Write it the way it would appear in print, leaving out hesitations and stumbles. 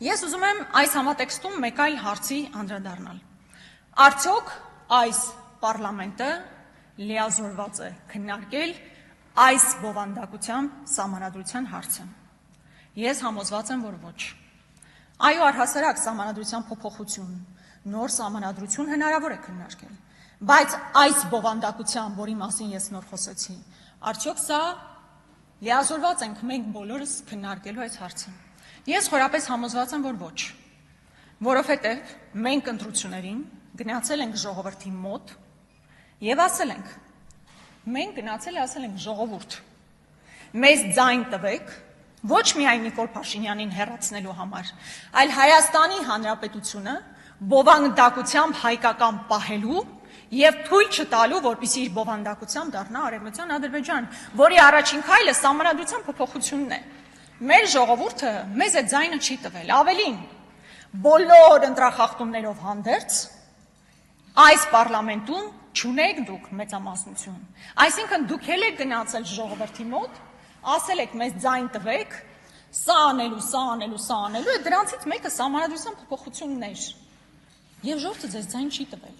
Ես ուզում եմ այս համատեքստում մեկ այլ հարցի անդրադառնալ։ Արդյոք այս պարլամենտը լիազորված է քննարկել այս բովանդակությամբ սահմանադրության հարցը։ Ես համոզված եմ, որ ոչ։ Այո, առհասարակ սահմանադրության փոփոխություն, նոր սահմանադրություն հնարավոր է քննարկել, բայց այս բովանդակությամբ, որի մասին ես նոր խոսեցի, արդյոք սա լիազորված ենք մենք բոլորս քննարկելու այս հարցը։ Ես խորապես համոզված եմ, որ ոչ, որովհետև մենք ընտրություններին գնացել ենք ժողովրդի մոտ եւ ասել ենք, մենք գնացել ենք ժողովուրդ, մեզ ձայն տվեք, ոչ միայն Նիկոլ Փաշինյանին հեռացնելու համար, այլ Հայաստանի Հանրապետությունը բովանդակությամբ հայկական պահելու եւ թույլ չտալու, որպեսզի իր բովանդակությամբ դառնա Արևմտյան Ադրբեջան, որի առաջին քայլը սահմանադրության փոփոխությունն է։ Մեր ժողովուրդը մեզ այդ ձայնը չի տվել, ավելին, բոլոր ընտրախախտումներով հանդերձ այս պարլամենտում չունեք դուք մեծամասնություն, այսինքն դուք էլ եք գնացել ժողովրդի մոտ, ասել եք մեզ ձայն տվեք, սա անելու, դրանցից մեկը սահմանադրության փոփոխությունն էր, եւ ժողովուրդը ձեզ ձայն չի տվել։